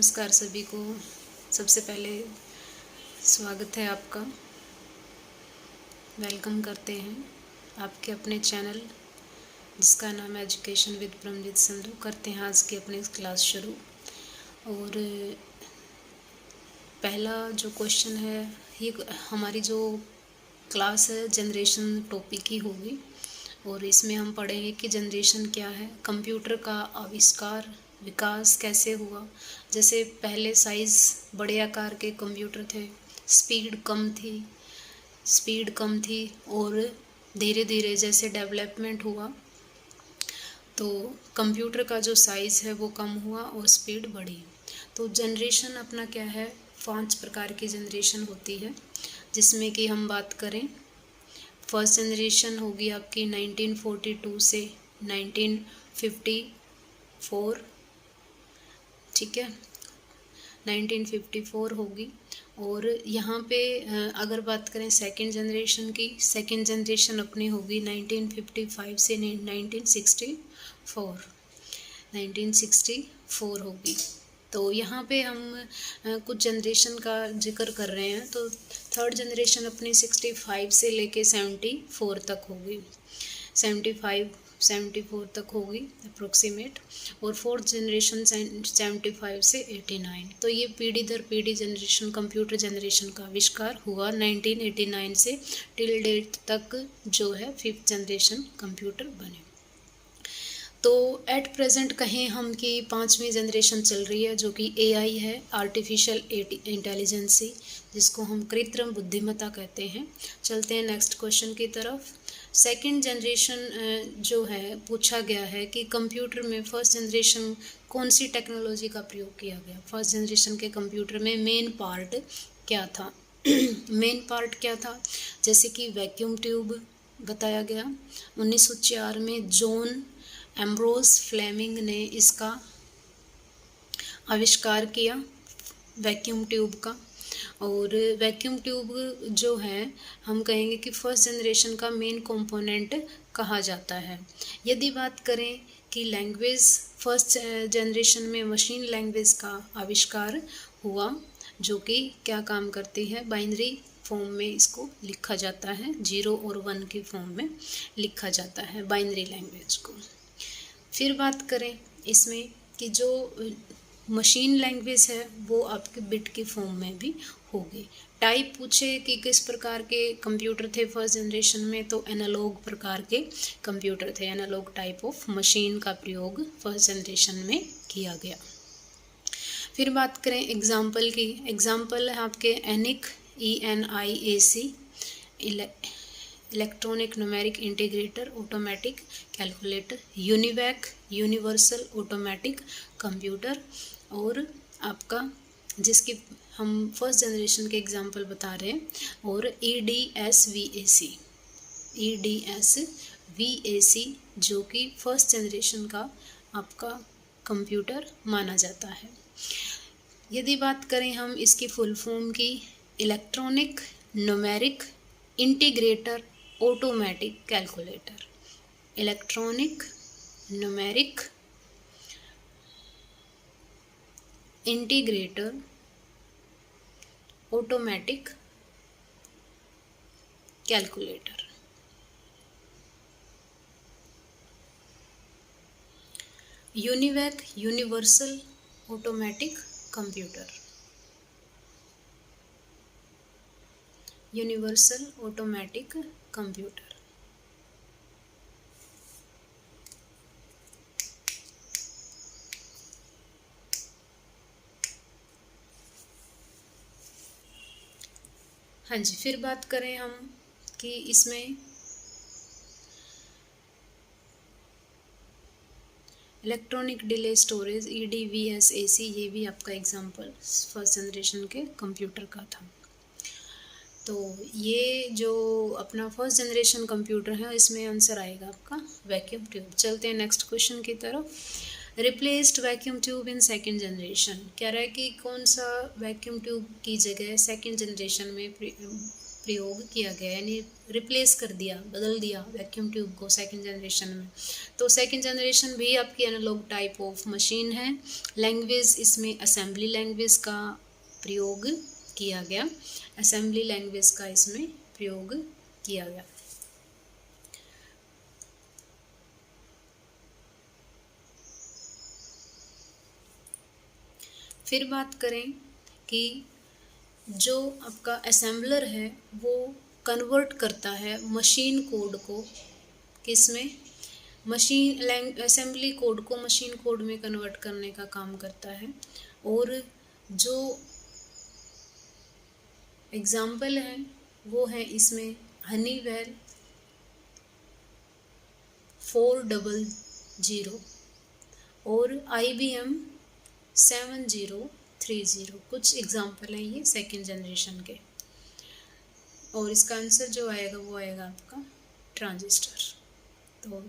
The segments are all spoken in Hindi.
नमस्कार सभी को। सबसे पहले स्वागत है आपका। वेलकम करते हैं आपके अपने चैनल जिसका नाम है एजुकेशन विद परमजीत संधू। करते हैं आज की अपनी क्लास शुरू। और पहला जो क्वेश्चन है, ये हमारी जो क्लास है जनरेशन टॉपिक की होगी और इसमें हम पढ़ेंगे कि जनरेशन क्या है, कंप्यूटर का आविष्कार विकास कैसे हुआ। जैसे पहले साइज़ बड़े आकार के कंप्यूटर थे, स्पीड कम थी और धीरे धीरे जैसे डेवलपमेंट हुआ तो कंप्यूटर का जो साइज़ है वो कम हुआ और स्पीड बढ़ी। तो जनरेशन अपना क्या है, 5 प्रकार की जनरेशन होती है, जिसमें कि हम बात करें फर्स्ट जनरेशन होगी आपकी 1942 से 1954, ठीक है, 1954 होगी। और यहाँ पे अगर बात करें सेकंड जनरेशन की, सेकंड जनरेशन अपनी होगी 1955 से 1964 होगी। तो यहाँ पे हम कुछ जनरेशन का जिक्र कर रहे हैं। तो थर्ड जनरेशन अपनी 65 से लेके 74 तक होगी, 74 तक होगी अप्रोक्सीमेट। और फोर्थ जनरेशन 75 से 89। तो ये पीढ़ी दर पीढ़ी जनरेशन कंप्यूटर जनरेशन का आविष्कार हुआ 1989 से टिल डेट तक जो है फिफ्थ जनरेशन कंप्यूटर बने। तो एट प्रेजेंट कहें हम कि 5वीं जनरेशन चल रही है जो कि एआई है, आर्टिफिशियल इंटेलिजेंसी, जिसको हम कृत्रिम बुद्धिमत्ता कहते हैं। चलते हैं नेक्स्ट क्वेश्चन की तरफ। सेकंड जनरेशन जो है पूछा गया है कि कंप्यूटर में फर्स्ट जनरेशन कौन सी टेक्नोलॉजी का प्रयोग किया गया। फर्स्ट जनरेशन के कंप्यूटर में मेन पार्ट क्या था मेन पार्ट क्या था, जैसे कि वैक्यूम ट्यूब बताया गया। 1904 में जॉन एम्ब्रोस फ्लेमिंग ने इसका आविष्कार किया, वैक्यूम ट्यूब का। और वैक्यूम ट्यूब जो है हम कहेंगे कि फर्स्ट जनरेशन का मेन कंपोनेंट कहा जाता है। यदि बात करें कि लैंग्वेज, फर्स्ट जनरेशन में मशीन लैंग्वेज का आविष्कार हुआ, जो कि क्या काम करती है, बाइनरी फॉर्म में इसको लिखा जाता है, 0 और 1 की फॉर्म में लिखा जाता है बाइनरी लैंग्वेज को। फिर बात करें इसमें कि जो मशीन लैंग्वेज है वो आपके बिट की फॉर्म में भी होगी। टाइप पूछे कि किस प्रकार के कंप्यूटर थे फर्स्ट जनरेशन में, तो एनालॉग प्रकार के कंप्यूटर थे, एनालॉग टाइप ऑफ मशीन का प्रयोग फर्स्ट जनरेशन में किया गया। फिर बात करें एग्जाम्पल की, एग्जाम्पल है आपके एनिक ENIAC, electronic numeric integrator automatic calculator, UNIVAC universal automatic computer, और आपका जिसकी हम फर्स्ट जनरेशन के एग्जांपल बता रहे हैं, और EDSVAC जो कि फर्स्ट जनरेशन का आपका कंप्यूटर माना जाता है। यदि बात करें हम इसकी फुल फॉर्म की, electronic numeric integrator automatic calculator, electronic numeric integrator automatic calculator. UNIVAC universal automatic computer, universal automatic computer. हाँ जी, फिर बात करें हम कि इसमें इलेक्ट्रॉनिक डिले स्टोरेज EDVSAC, ये भी आपका एग्जांपल फर्स्ट जनरेशन के कंप्यूटर का था। तो ये जो अपना फर्स्ट जनरेशन कंप्यूटर है इसमें आंसर आएगा आपका वैक्यूम ट्यूब। चलते हैं नेक्स्ट क्वेश्चन की तरफ। Replaced vacuum tube in second generation, कह रहा है कि कौन सा वैक्यूम ट्यूब की जगह सेकंड जनरेशन में प्रयोग किया गया, यानी रिप्लेस कर दिया, बदल दिया वैक्यूम ट्यूब को सेकंड जनरेशन में। तो सेकंड जनरेशन भी आपकी एनालॉग टाइप ऑफ मशीन है। लैंग्वेज इसमें असेंबली लैंग्वेज का प्रयोग किया गया, असेंबली लैंग्वेज का इसमें प्रयोग किया गया। फिर बात करें कि जो आपका असेंबलर है वो कन्वर्ट करता है मशीन कोड को, किसमें, मशीन असेंबली कोड को मशीन कोड में कन्वर्ट करने का काम करता है। और जो एग्जाम्पल है वो है इसमें हनीवेल 400 और IBM 7030, कुछ एग्जाम्पल हैं ये सेकेंड जनरेशन के। और इसका आंसर जो आएगा वो आएगा आपका ट्रांजिस्टर। तो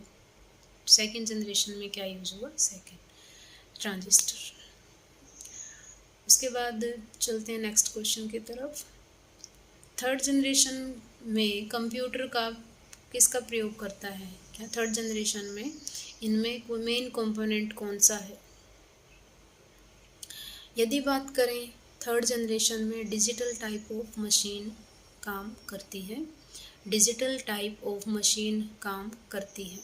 सेकेंड जनरेशन में क्या यूज़ हुआ, सेकेंड ट्रांजिस्टर। उसके बाद चलते हैं नेक्स्ट क्वेश्चन की तरफ। थर्ड जनरेशन में कंप्यूटर का किसका प्रयोग करता है, क्या थर्ड जनरेशन में इनमें कोई मेन कंपोनेंट कौन सा है। यदि बात करें थर्ड जनरेशन में डिजिटल टाइप ऑफ मशीन काम करती है, डिजिटल टाइप ऑफ मशीन काम करती है,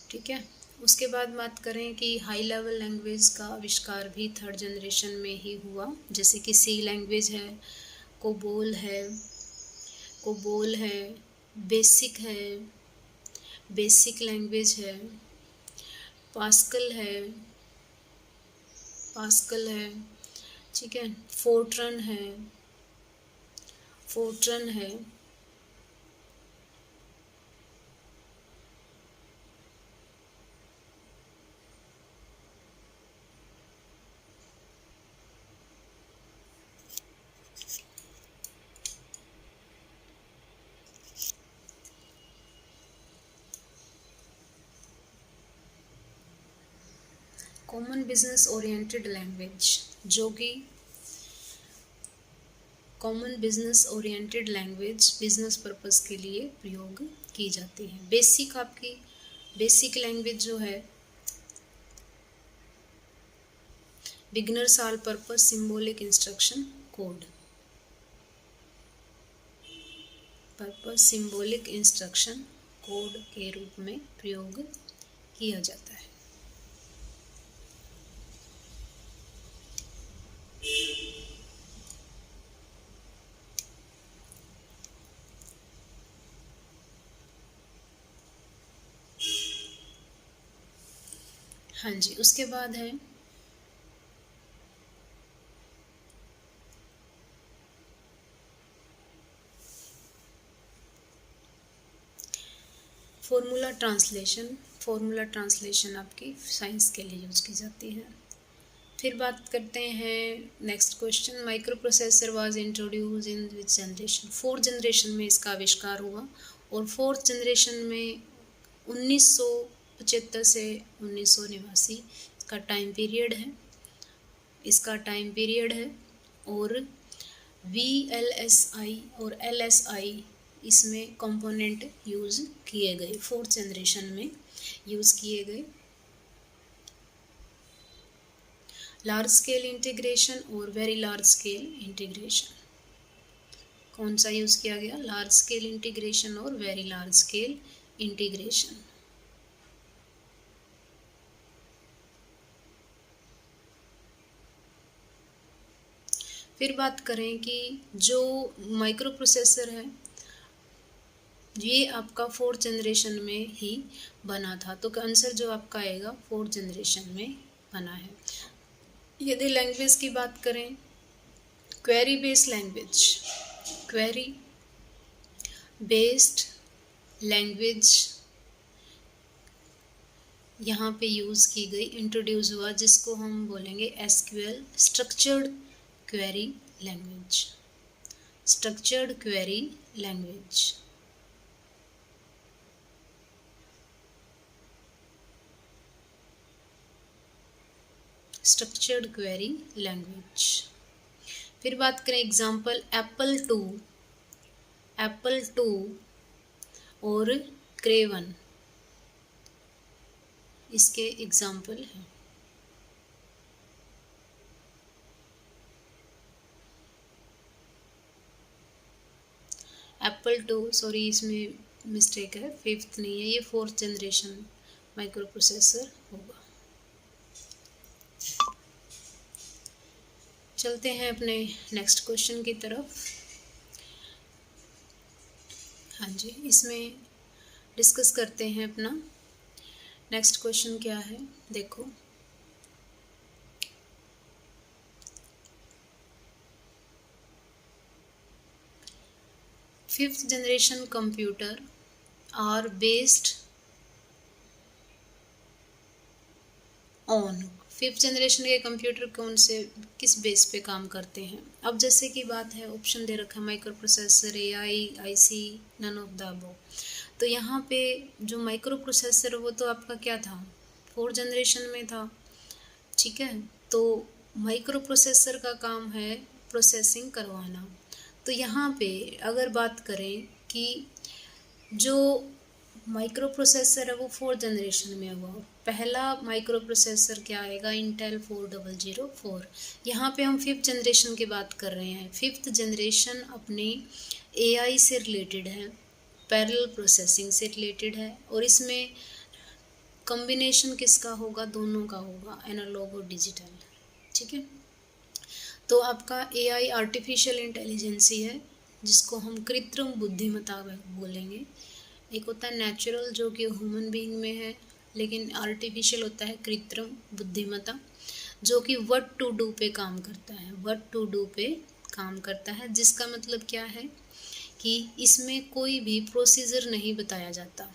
ठीक है। उसके बाद बात करें कि हाई लेवल लैंग्वेज का आविष्कार भी थर्ड जनरेशन में ही हुआ, जैसे कि सी लैंग्वेज है, कोबोल है, बेसिक लैंग्वेज है, पास्कल है, ठीक है, फोर्ट्रन है। कॉमन बिजनेस ओरिएंटेड लैंग्वेज, जो कि common business oriented language business purpose के लिए प्रयोग की जाती है। बेसिक लैंग्वेज जो है beginners all purpose symbolic instruction code, symbolic instruction code के रूप में प्रयोग किया जाता है। हाँ जी, उसके बाद है फॉर्मूला ट्रांसलेशन आपकी साइंस के लिए यूज़ की जाती है। फिर बात करते हैं next question, micro processor was introduce in which generation. Fourth generation में इसका आविष्कार हुआ, और फोर्थ जनरेशन में 1975 से 1989 इसका टाइम पीरियड है। और VLSI और LSI इसमें कंपोनेंट यूज़ किए गए, फोर्थ जनरेशन में यूज़ किए गए। लार्ज स्केल इंटीग्रेशन और वेरी लार्ज स्केल इंटीग्रेशन, कौन सा यूज़ किया गया, लार्ज स्केल इंटीग्रेशन और वेरी लार्ज स्केल इंटीग्रेशन। फिर बात करें कि जो माइक्रो प्रोसेसर है ये आपका फोर्थ जनरेशन में ही बना था, तो आंसर जो आपका आएगा फोर्थ जनरेशन में बना है। यदि लैंग्वेज की बात करें, क्वेरी बेस्ड लैंग्वेज यहाँ पे यूज़ की गई, इंट्रोड्यूस हुआ, जिसको हम बोलेंगे SQL, structured query language. Structured query language. फिर बात करें एग्जाम्पल, एप्पल 2 एप्पल 2 और क्रेवन इसके एग्जाम्पल हैं। एप्पल 2, सॉरी इसमें मिस्टेक है, 5th नहीं है, ये 4th जनरेशन माइक्रो प्रोसेसर होगा। चलते हैं अपने नेक्स्ट क्वेश्चन की तरफ। हाँ जी, इसमें डिस्कस करते हैं अपना नेक्स्ट क्वेश्चन क्या है। देखो, fifth generation computer are based on, fifth generation के कंप्यूटर कौन से किस बेस पे काम करते हैं। अब जैसे कि बात है, ऑप्शन दे रखा है microprocessor, AI, IC, none of the above. तो यहाँ पे जो माइक्रो प्रोसेसर वो तो आपका क्या था, 4th जनरेशन में था, ठीक है। तो माइक्रो प्रोसेसर का काम है प्रोसेसिंग करवाना। तो यहाँ पे अगर बात करें कि जो माइक्रो प्रोसेसर है वो 4th जनरेशन में हुआ, पहला माइक्रो प्रोसेसर क्या आएगा, इंटेल 4004। यहाँ पे हम 5th जनरेशन की बात कर रहे हैं। 5th जनरेशन अपनी एआई से रिलेटेड है, पैरेलल प्रोसेसिंग से रिलेटेड है, और इसमें कॉम्बिनेशन किसका होगा, दोनों का होगा, एनालॉग और डिजिटल, ठीक है। तो आपका एआई आर्टिफिशियल इंटेलिजेंसी है, जिसको हम कृत्रिम बुद्धिमत्ता बोलेंगे। एक होता है नेचुरल जो कि ह्यूमन बीइंग में है, लेकिन आर्टिफिशियल होता है कृत्रिम बुद्धिमत्ता, जो कि व्हाट टू डू पे काम करता है, व्हाट टू डू पे काम करता है, जिसका मतलब क्या है कि इसमें कोई भी प्रोसीजर नहीं बताया जाता।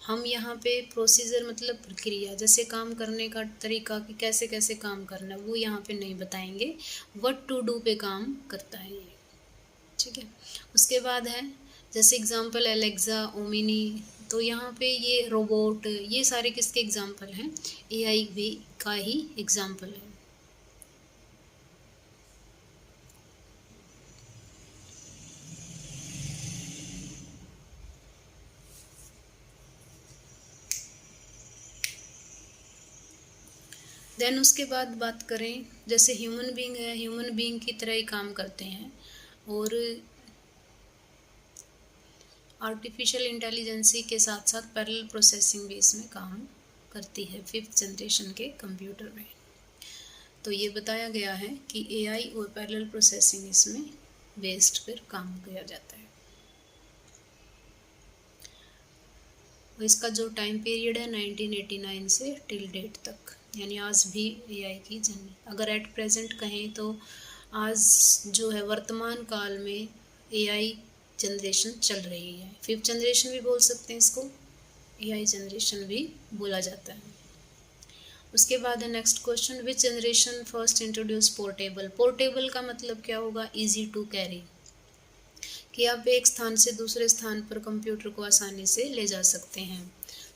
हम यहाँ पे प्रोसीजर मतलब प्रक्रिया, जैसे काम करने का तरीका कि कैसे कैसे काम करना है, वो यहाँ पे नहीं बताएंगे, व्हाट टू डू पे काम करता है ये, ठीक है। उसके बाद है जैसे एग्जांपल एलेक्सा, ओमिनी, तो यहाँ पे ये रोबोट, ये सारे किसके एग्जांपल हैं, एआई भी का ही एग्जांपल है। देन उसके बाद बात करें, जैसे ह्यूमन बीइंग है, ह्यूमन बीइंग की तरह ही काम करते हैं, और आर्टिफिशियल इंटेलिजेंसी के साथ साथ पैरेलल प्रोसेसिंग भी इसमें काम करती है 5th जनरेशन के कंप्यूटर में। तो ये बताया गया है कि एआई और पैरेलल प्रोसेसिंग इसमें बेस्ड पर काम किया जाता है। और इसका जो टाइम पीरियड है 1989 से टिल डेट तक, यानी आज भी एआई की जर्नी, अगर एट प्रेजेंट कहें तो आज जो है वर्तमान काल में एआई जनरेशन चल रही है। 5th जनरेशन भी बोल सकते हैं इसको, एआई जनरेशन भी बोला जाता है। उसके बाद है नेक्स्ट क्वेश्चन, विच generation first introduce portable. Portable का मतलब क्या होगा, इजी टू कैरी, कि आप एक स्थान से दूसरे स्थान पर कंप्यूटर को आसानी से ले जा सकते हैं,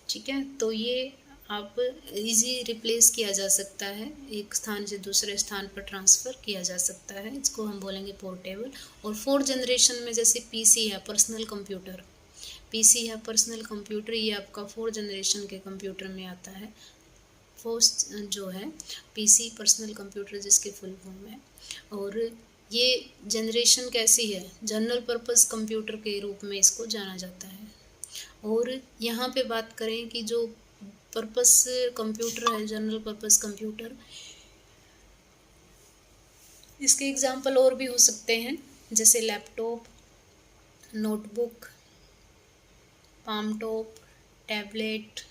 ठीक है। तो ये आप इजी रिप्लेस किया जा सकता है, एक स्थान से दूसरे स्थान पर ट्रांसफ़र किया जा सकता है, इसको हम बोलेंगे पोर्टेबल। और 4th जनरेशन में जैसे पीसी है, पर्सनल कंप्यूटर, पीसी है पर्सनल कंप्यूटर, ये आपका 4th जनरेशन के कंप्यूटर में आता है। फर्स्ट जो है पीसी पर्सनल कंप्यूटर जिसकी फुल फॉर्म है, और ये जनरेशन कैसी है, जनरल पर्पस कंप्यूटर के रूप में इसको जाना जाता है। और यहाँ पे बात करें कि जो पर्पस कंप्यूटर है, जनरल पर्पस कंप्यूटर, इसके एग्जांपल और भी हो सकते हैं, जैसे laptop, notebook, palm top, tablet,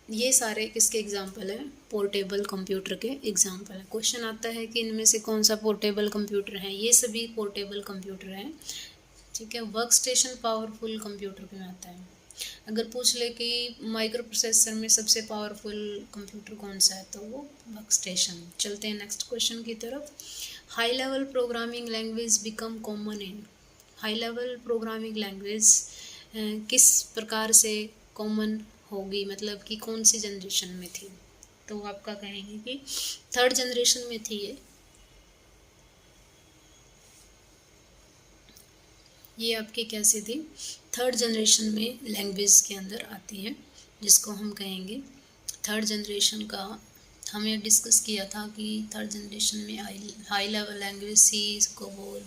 ये सारे किसके एग्जांपल हैं, पोर्टेबल कंप्यूटर के एग्जांपल हैं। क्वेश्चन आता है कि इनमें से कौन सा पोर्टेबल कंप्यूटर है, ये सभी पोर्टेबल कंप्यूटर हैं, ठीक है। वर्क स्टेशन पावरफुल कंप्यूटर में आता है। अगर पूछ ले कि माइक्रो प्रोसेसर में सबसे पावरफुल कंप्यूटर कौन सा है, तो वो वर्क स्टेशन। चलते हैं नेक्स्ट क्वेश्चन की तरफ। High level programming language become common in, high level programming language किस प्रकार से कॉमन होगी, मतलब कि कौन सी जनरेशन में थी, तो आपका कहेंगे कि 3rd जनरेशन में थी ये। ये आपकी कैसी थी, थर्ड जनरेशन में लैंग्वेज के अंदर आती है, जिसको हम कहेंगे थर्ड जनरेशन का। हमें डिस्कस किया था कि थर्ड जनरेशन में हाई लेवल लैंग्वेज सी को बोल,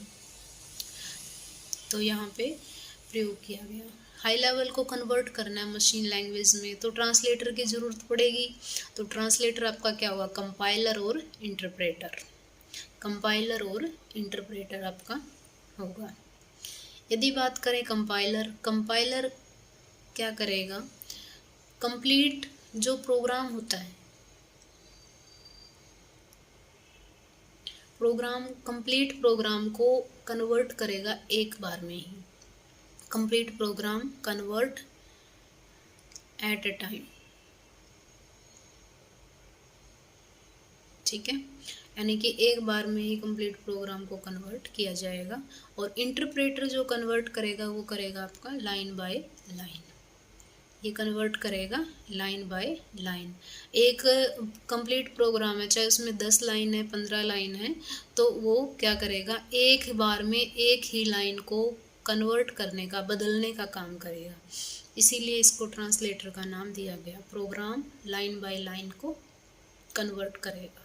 तो यहाँ पे प्रयोग किया गया। हाई लेवल को कन्वर्ट करना है मशीन लैंग्वेज में तो ट्रांसलेटर की ज़रूरत पड़ेगी। तो ट्रांसलेटर आपका क्या हुआ, कंपाइलर और इंटरप्रेटर। कंपाइलर और इंटरप्रेटर आपका होगा। यदि बात करें कंपाइलर, कंपाइलर क्या करेगा, कंप्लीट जो प्रोग्राम होता है, कंप्लीट प्रोग्राम को कन्वर्ट करेगा एक बार में ही। Complete program convert at a time, ठीक है, यानी कि एक बार में ही कंप्लीट प्रोग्राम को कन्वर्ट किया जाएगा। और इंटरप्रेटर जो कन्वर्ट करेगा वो करेगा आपका लाइन बाय लाइन, ये कन्वर्ट करेगा लाइन बाय लाइन। एक कंप्लीट प्रोग्राम है, चाहे उसमें 10 लाइन है 15 लाइन है, तो वो क्या करेगा, एक बार में एक ही लाइन को कन्वर्ट करने का, बदलने का काम करेगा। इसीलिए इसको ट्रांसलेटर का नाम दिया गया। प्रोग्राम लाइन बाय लाइन को कन्वर्ट करेगा।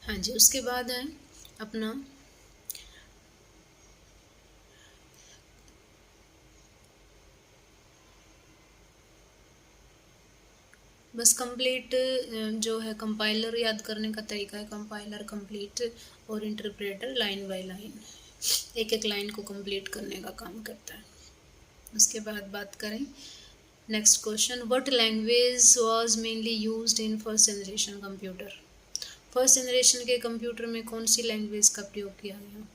हाँ जी, उसके बाद है अपना बस कंप्लीट जो है कंपाइलर याद करने का तरीका है, कंपाइलर कंप्लीट और इंटरप्रेटर लाइन बाय लाइन, एक एक लाइन को कंप्लीट करने का काम करता है। उसके बाद बात करें next question, what language was mainly used in first generation computer. First generation के कंप्यूटर में कौन सी लैंग्वेज का प्रयोग किया गया।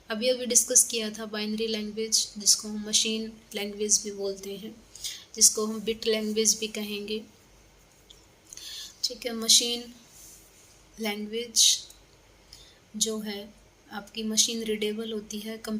अभी अभी डिस्कस किया था बाइनरी लैंग्वेज, जिसको हम मशीन लैंग्वेज भी बोलते हैं, जिसको हम बिट लैंग्वेज भी कहेंगे, ठीक है। मशीन लैंग्वेज जो है आपकी मशीन रीडेबल होती है, कंप्यूटर